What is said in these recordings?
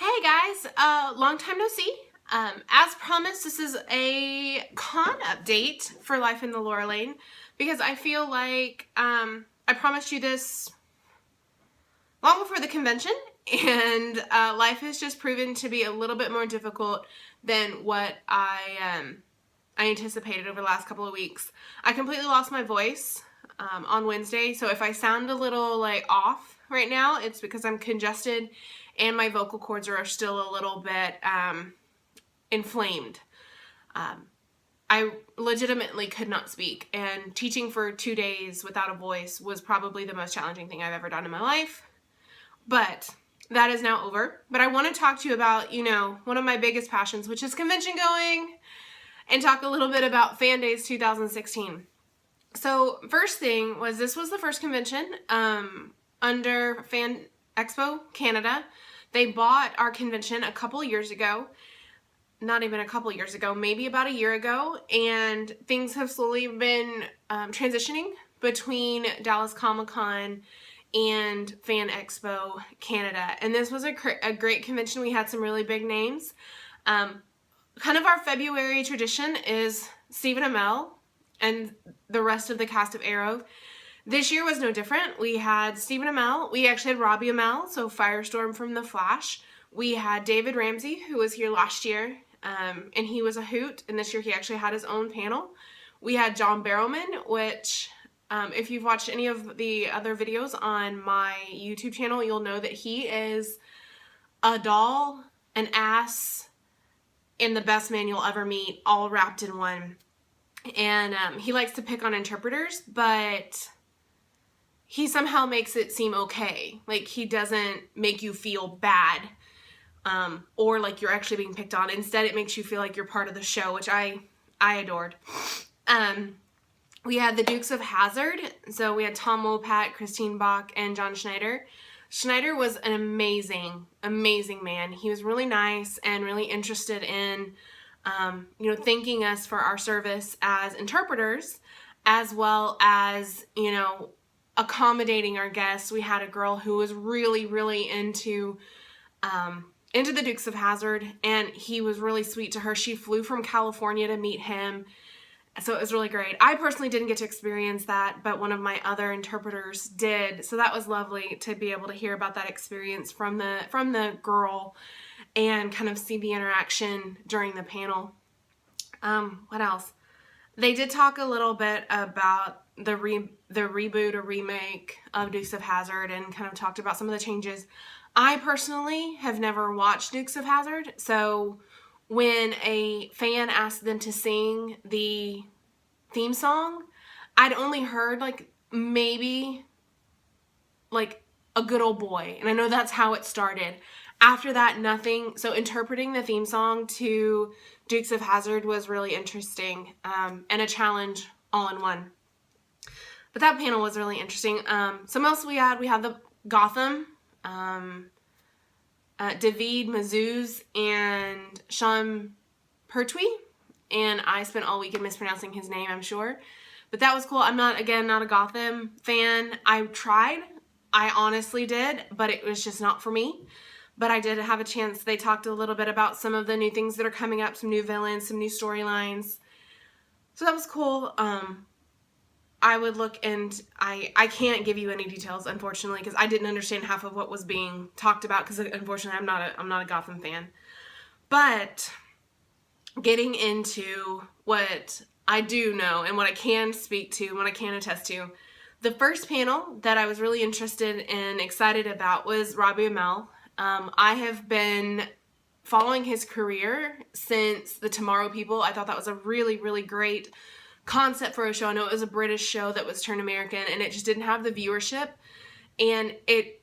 Hey guys, long time no see. As promised, this is a con update for Life in the Laura Lane because I feel like I promised you this long before the convention, and life has just proven to be a little bit more difficult than what I anticipated over the last couple of weeks. I completely lost my voice on Wednesday, so if I sound a little like off right now, it's because I'm congested and my vocal cords are still a little bit inflamed. I legitimately could not speak, and teaching for 2 days without a voice was probably the most challenging thing I've ever done in my life. But that is now over. But I want to talk to you about, one of my biggest passions, which is convention going, and talk a little bit about Fan Days 2016. So first thing was, this was the first convention under Fan Expo Canada. They bought our convention a couple years ago. Not even a couple years ago, maybe about a year ago, and things have slowly been transitioning between Dallas Comic-Con and Fan Expo Canada. And this was a great convention. We had some really big names. Kind of our February tradition is Stephen Amell and the rest of the cast of Arrow. This year was no different. We had Stephen Amell. We actually had Robbie Amell, so Firestorm from The Flash. We had David Ramsey, who was here last year, and he was a hoot. And this year he actually had his own panel. We had John Barrowman, which if you've watched any of the other videos on my YouTube channel, you'll know that he is a doll, an ass, and the best man you'll ever meet, all wrapped in one. And he likes to pick on interpreters, but he somehow makes it seem okay. Like, he doesn't make you feel bad or like you're actually being picked on. Instead, it makes you feel like you're part of the show, which I adored. We had the Dukes of Hazzard. So we had Tom Wopat, Christine Bach, and John Schneider. Schneider was an amazing, amazing man. He was really nice and really interested in, thanking us for our service as interpreters, as well as, accommodating our guests. We had a girl who was really, really into the Dukes of Hazzard, and he was really sweet to her. She flew from California to meet him. So it was really great. I personally didn't get to experience that, but one of my other interpreters did. So that was lovely to be able to hear about that experience from the girl and kind of see the interaction during the panel. What else? They did talk a little bit about the reboot or remake of Dukes of Hazzard and kind of talked about some of the changes. I personally have never watched Dukes of Hazzard, so when a fan asked them to sing the theme song, I'd only heard maybe a good old boy. And I know that's how it started. After that, nothing. So interpreting the theme song to Dukes of Hazzard was really interesting and a challenge all in one. But that panel was really interesting. Some else we had the Gotham, David Mazouz and Sean Pertwee, and I spent all weekend mispronouncing his name, I'm sure. But that was cool. I'm not a Gotham fan. I tried. I honestly did, but it was just not for me. But I did have a chance. They talked a little bit about some of the new things that are coming up, some new villains, some new storylines. So that was cool. I would look, and I can't give you any details, unfortunately, because I didn't understand half of what was being talked about, because unfortunately I'm not a Gotham fan. But getting into what I do know and what I can speak to and what I can attest to, the first panel that I was really interested and excited about was Robbie Amell. I have been following his career since The Tomorrow People. I thought that was a really, really great concept for a show. I know it was a British show that was turned American, and it just didn't have the viewership, and it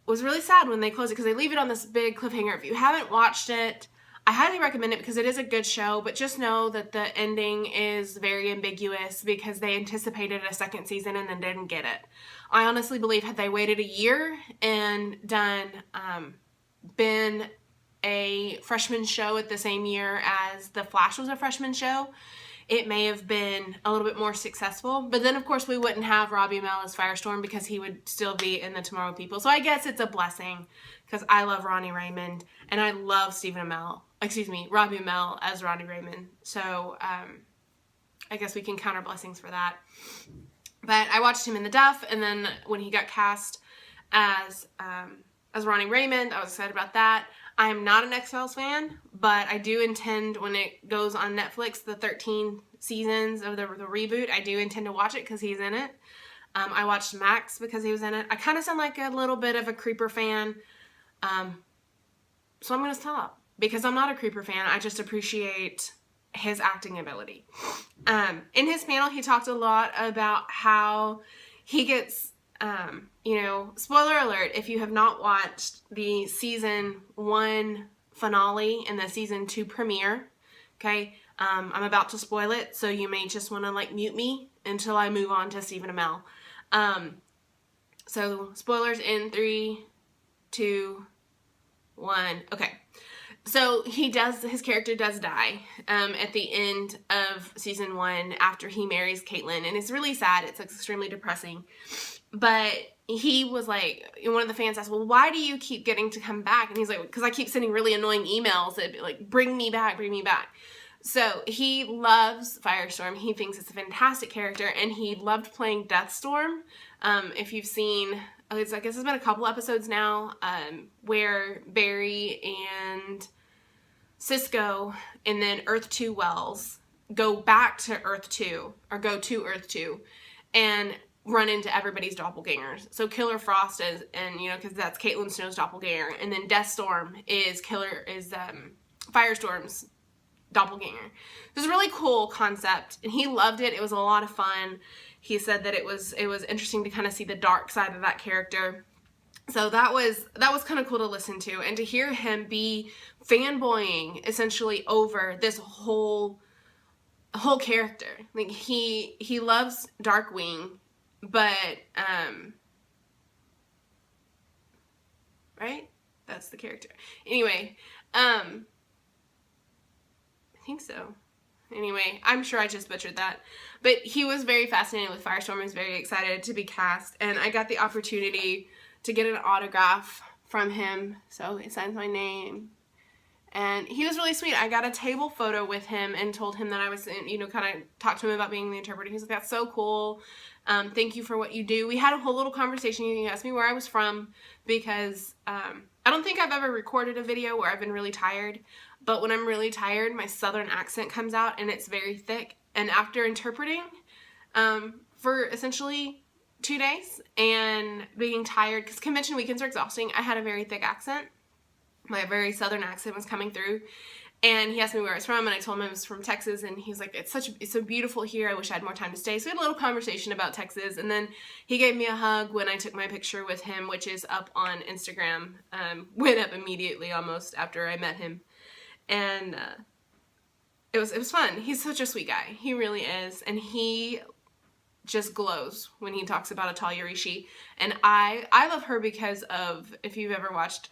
was really sad when they closed it because they leave it on this big cliffhanger. If you haven't watched it, I highly recommend it because it is a good show, but just know that the ending is very ambiguous because they anticipated a second season and then didn't get it. I honestly believe had they waited a year and been a freshman show at the same year as The Flash was a freshman show, it may have been a little bit more successful. But then, of course, we wouldn't have Robbie Amell as Firestorm because he would still be in the Tomorrow People. So I guess it's a blessing because I love Ronnie Raymond and I love Robbie Amell as Ronnie Raymond. So I guess we can count our blessings for that. But I watched him in The Duff, and then when he got cast as Ronnie Raymond, I was excited about that. I am not an X-Files fan, but I do intend, when it goes on Netflix, the 13 seasons of the reboot, I do intend to watch it because he's in it. I watched Max because he was in it. I kind of sound like a little bit of a Creeper fan, so I'm going to stop because I'm not a Creeper fan. I just appreciate his acting ability. In his panel, he talked a lot about how he gets... spoiler alert, if you have not watched the season 1 finale and the season 2 premiere, okay, I'm about to spoil it, so you may just want to mute me until I move on to Stephen Amell. So spoilers in 3, 2, 1. Okay. So his character does die at the end of season 1 after he marries Caitlin, and it's really sad. It's extremely depressing. But he was one of the fans asked, well, why do you keep getting to come back? And he's like, because I keep sending really annoying emails that bring me back, bring me back. So he loves Firestorm. He thinks it's a fantastic character, and he loved playing Deathstorm. If you've seen, I guess it's been a couple episodes now, where Barry and Cisco and then Earth 2 Wells go back to Earth 2, or go to Earth 2, and run into everybody's doppelgangers. So Killer Frost is, and because that's Caitlin Snow's doppelganger, and then Deathstorm is Firestorm's doppelganger. It was a really cool concept, and he loved it. It was a lot of fun. He said that it was interesting to kind of see the dark side of that character. So that was kind of cool to listen to, and to hear him be fanboying essentially over this whole character. He loves Darkwing, but right? That's the character. Anyway, I think so. Anyway, I'm sure I just butchered that. But he was very fascinated with Firestorm. He was very excited to be cast, and I got the opportunity to get an autograph from him, so he signs my name. And he was really sweet. I got a table photo with him and told him that I was, kind of talked to him about being the interpreter. He's like, that's so cool. Thank you for what you do. We had a whole little conversation. He asked me where I was from because I don't think I've ever recorded a video where I've been really tired. But when I'm really tired, my southern accent comes out and it's very thick. And after interpreting for essentially 2 days and being tired, because convention weekends are exhausting, I had a very thick accent. My very southern accent was coming through, and he asked me where I was from, and I told him I was from Texas, and he's like, it's so beautiful here, I wish I had more time to stay. So we had a little conversation about Texas, and then he gave me a hug when I took my picture with him, which is up on Instagram. Went up immediately almost after I met him, and it was fun. He's such a sweet guy. He really is, and he just glows when he talks about Atalia Rishi, and I love her because of, if you've ever watched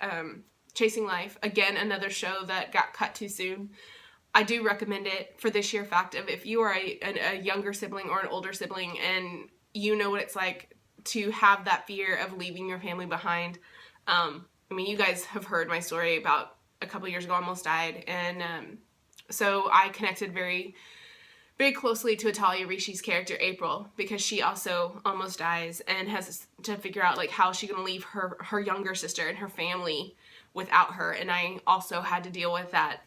Chasing Life, again, another show that got cut too soon. I do recommend it for the sheer fact of if you are a younger sibling or an older sibling and you know what it's like to have that fear of leaving your family behind. You guys have heard my story about a couple years ago, I almost died, and so I connected very, very closely to Atalia Rishi's character, April, because she also almost dies and has to figure out how she's going to leave her younger sister and her family without her. And I also had to deal with that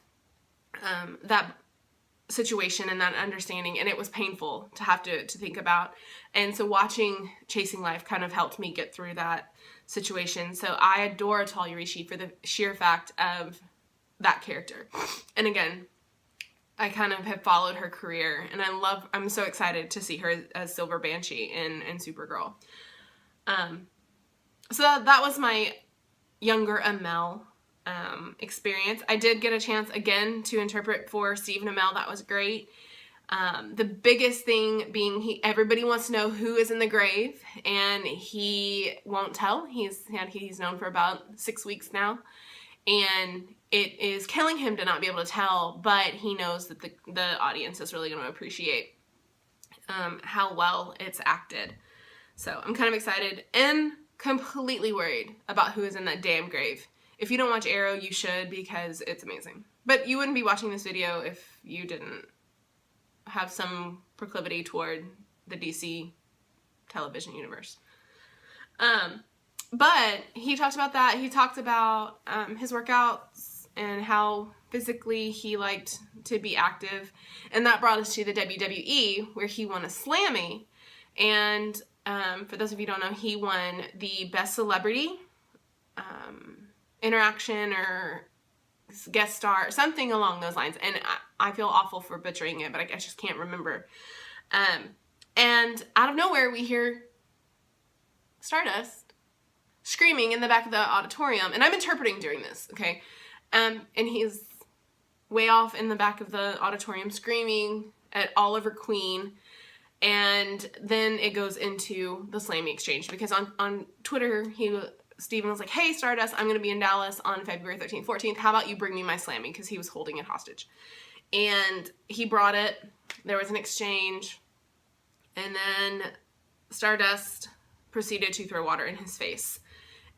situation and that understanding, and it was painful to have to think about. And so watching Chasing Life kind of helped me get through that situation. So I adore Atalia Rishi for the sheer fact of that character. And again, I kind of have followed her career, and I'm so excited to see her as Silver Banshee in Supergirl. So that was my younger Amell experience. I did get a chance again to interpret for Stephen Amell. That was great. The biggest thing being everybody wants to know who is in the grave, and he won't tell. He's known for about 6 weeks now, and it is killing him to not be able to tell, but he knows that the audience is really going to appreciate how well it's acted. So I'm kind of excited and completely worried about who is in that damn grave. If you don't watch Arrow, you should, because it's amazing. But you wouldn't be watching this video if you didn't have some proclivity toward the DC television universe. But he talked about that. He talked about his workouts and how physically he liked to be active. And that brought us to the WWE, where he won a Slammy. And for those of you who don't know, he won the Best Celebrity Interaction or guest star, something along those lines. And I feel awful for butchering it, but I just can't remember. And out of nowhere, we hear Stardust screaming in the back of the auditorium. And I'm interpreting during this, okay? And he's way off in the back of the auditorium screaming at Oliver Queen. And then it goes into the Slammy exchange, because on Twitter, Steven was like, hey, Stardust, I'm going to be in Dallas on February 13th, 14th. How about you bring me my Slammy? Because he was holding it hostage. And he brought it. There was an exchange. And then Stardust proceeded to throw water in his face.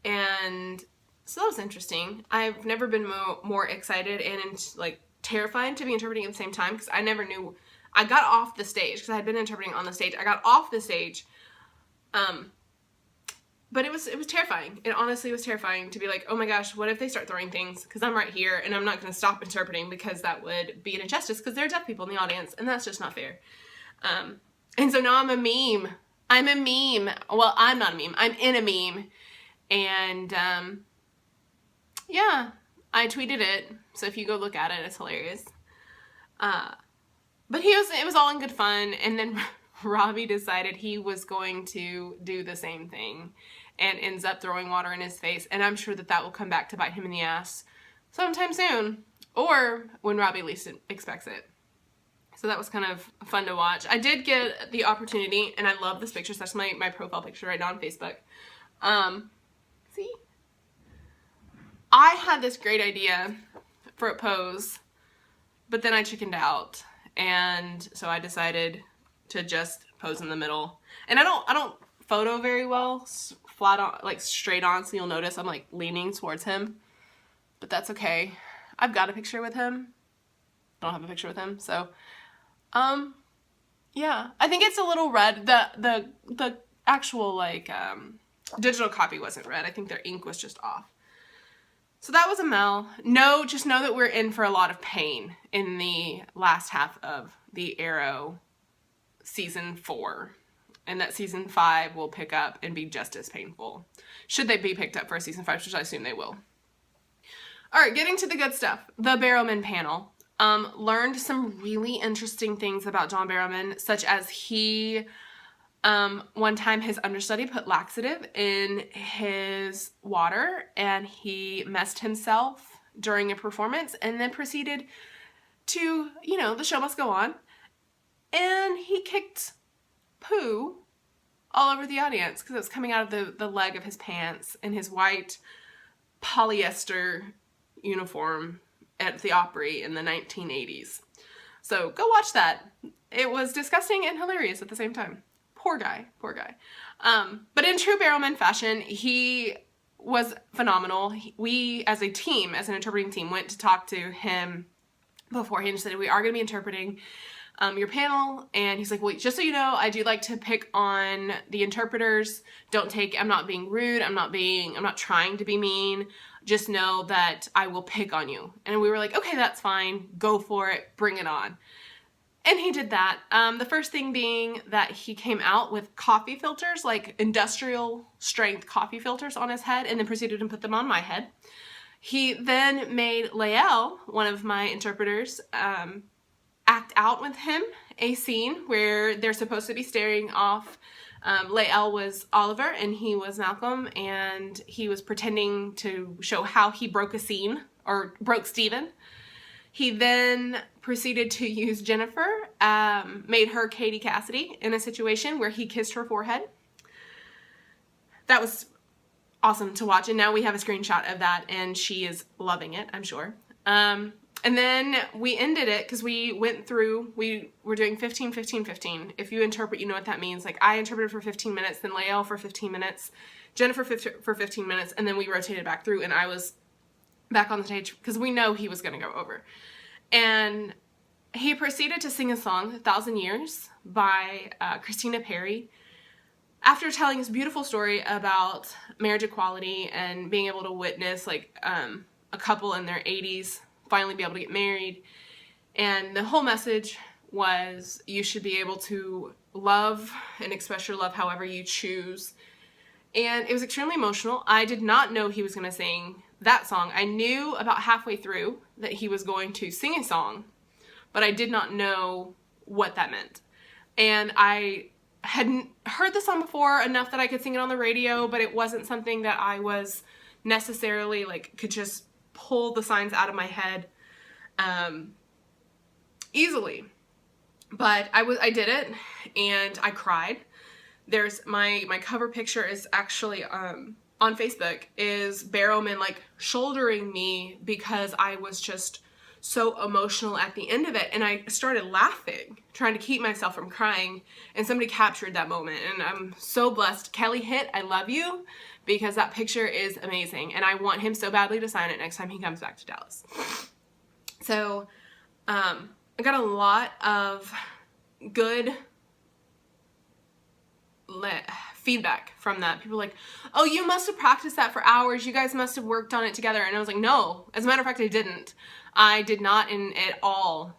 And so that was interesting. I've never been more excited and like terrified to be interpreting at the same time, because I never knew. I got off the stage because I had been interpreting on the stage. I got off the stage. But it was terrifying. It honestly was terrifying to be like, oh my gosh, what if they start throwing things? Because I'm right here and I'm not going to stop interpreting, because that would be an injustice, because there are deaf people in the audience and that's just not fair. And so now I'm a meme. I'm a meme. Well, I'm not a meme. I'm in a meme. And yeah, I tweeted it. So if you go look at it, it's hilarious. But it was all in good fun. And then Robbie decided he was going to do the same thing and ends up throwing water in his face. And I'm sure that will come back to bite him in the ass sometime soon, or when Robbie least expects it. So that was kind of fun to watch. I did get the opportunity, and I love this picture. So that's my profile picture right now on Facebook. See? I had this great idea for a pose, but then I chickened out. And so I decided to just pose in the middle. And I don't photo very well, flat on, like straight on, so you'll notice I'm like leaning towards him. But that's okay. I've got a picture with him. Don't have a picture with him, so yeah. I think it's a little red. The actual like digital copy wasn't red. I think their ink was just off. So that was a Mel. No, just know that we're in for a lot of pain in the last half of the Arrow season 4. And that season 5 will pick up and be just as painful. Should they be picked up for a season 5, which I assume they will. Alright, getting to the good stuff. The Barrowman panel. Learned some really interesting things about John Barrowman, such as he... one time his understudy put laxative in his water and he messed himself during a performance and then proceeded to, the show must go on. And he kicked poo all over the audience because it was coming out of the leg of his pants in his white polyester uniform at the Opry in the 1980s. So go watch that. It was disgusting and hilarious at the same time. Poor guy. But in true Barrowman fashion, he was phenomenal. We, as a team, as an interpreting team, went to talk to him beforehand and said, we are going to be interpreting your panel. And he's like, well, just so you know, I do like to pick on the interpreters. I'm not being rude. I'm not trying to be mean. Just know that I will pick on you. And we were like, okay, that's fine. Go for it. Bring it on. And he did that. The first thing being that he came out with coffee filters, like industrial strength coffee filters on his head, and then proceeded to put them on my head. He then made Lael, one of my interpreters, act out with him a scene where they're supposed to be staring off. Lael was Oliver and he was Malcolm, and he was pretending to show how he broke a scene, or broke Steven. He then proceeded to use Jennifer, made her Katie Cassidy in a situation where he kissed her forehead. That was awesome to watch. And now we have a screenshot of that, and she is loving it, I'm sure. And then we ended it because we went through, we were doing 15, 15, 15. If you interpret, you know what that means. Like, I interpreted for 15 minutes, then Lael for 15 minutes, Jennifer for 15 minutes, and then we rotated back through, and I was back on the stage because we know he was going to go over. And he proceeded to sing a song, 1,000 Years, by Christina Perry. After telling his beautiful story about marriage equality and being able to witness, like, a couple in their 80s finally be able to get married. And the whole message was you should be able to love and express your love however you choose. And it was extremely emotional. I did not know he was going to sing that song. I knew about halfway through that he was going to sing a song, but I did not know what that meant. And I hadn't heard the song before enough that I could sing it on the radio, but it wasn't something that I was necessarily, like, could just pull the signs out of my head easily. But I did it, and I cried. There's my cover picture is actually on Facebook, is Barrowman, like, shouldering me because I was just so emotional at the end of it, and I started laughing, trying to keep myself from crying, and somebody captured that moment, and I'm so blessed. Kelly Hitt, I love you, because that picture is amazing, and I want him so badly to sign it next time he comes back to Dallas. So, I got a lot of good feedback from that. People were like, oh, you must have practiced that for hours. You guys must have worked on it together. And I was like, no, as a matter of fact, I didn't. I did not at all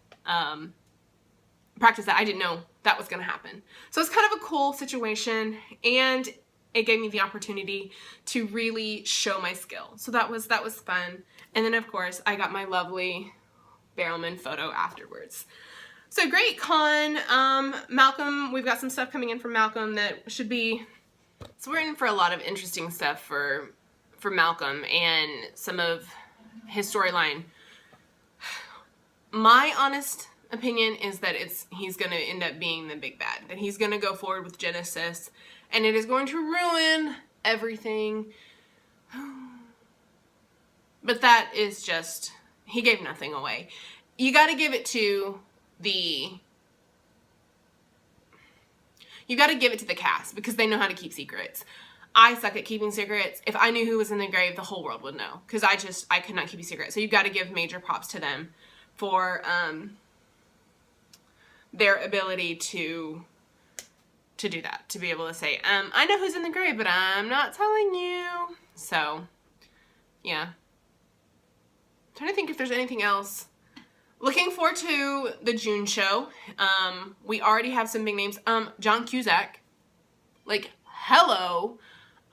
practice that. I didn't know that was going to happen. So it's kind of a cool situation, and it gave me the opportunity to really show my skill. So that was fun. And then, of course, I got my lovely Barrowman photo afterwards. So great con. Malcolm, we've got some stuff coming in from Malcolm that should be, so we're in for a lot of interesting stuff for Malcolm and some of his storyline. My honest opinion is that he's going to end up being the big bad, that he's going to go forward with Genesis, and it is going to ruin everything. But that is just, he gave nothing away. You got to give it to the cast, because they know how to keep secrets. I suck at keeping secrets. If I knew who was in the grave, the whole world would know, because I could not keep a secret. So you've got to give major props to them for their ability to do that, to be able to say, I know who's in the grave, but I'm not telling you. So, yeah. I'm trying to think if there's anything else. Looking forward to the June show. We already have some big names. John Cusack. Like, hello.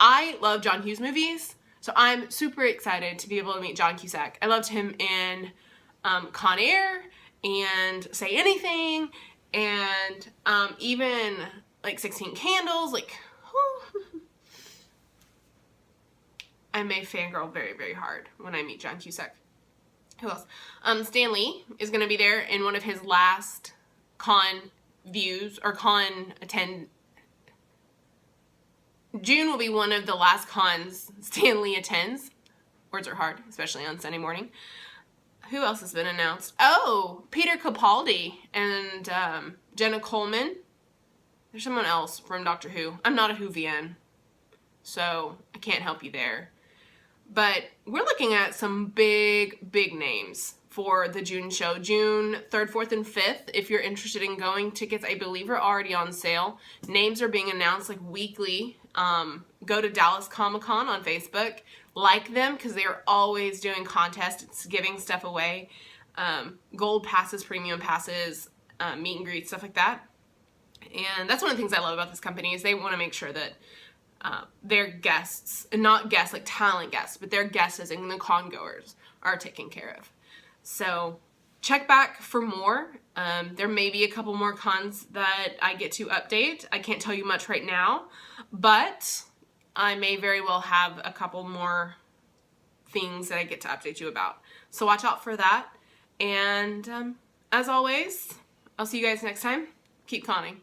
I love John Hughes movies, so I'm super excited to be able to meet John Cusack. I loved him in Con Air and Say Anything, and even like 16 Candles. Like, I may fangirl very, very hard when I meet John Cusack. Who else? Stan Lee is going to be there in one of his last con views, or con attend. June will be one of the last cons Stan Lee attends. Words are hard, especially on Sunday morning. Who else has been announced? Oh, Peter Capaldi and Jenna Coleman. There's someone else from Doctor Who. I'm not a Whovian, so I can't help you there. But we're looking at some big, big names for the June show. June 3rd, 4th, and 5th. If you're interested in going, tickets, I believe, are already on sale. Names are being announced like weekly. Go to Dallas Comic-Con on Facebook. Like them, because they are always doing contests. It's giving stuff away. Gold passes, premium passes, meet and greet, stuff like that. And that's one of the things I love about this company, is they want to make sure that their guests, and not guests like talent guests, but their guests and the con goers are taken care of. So check back for more. There may be a couple more cons that I get to update. I can't tell you much right now, but I may very well have a couple more things that I get to update you about. So watch out for that. And as always, I'll see you guys next time. Keep conning.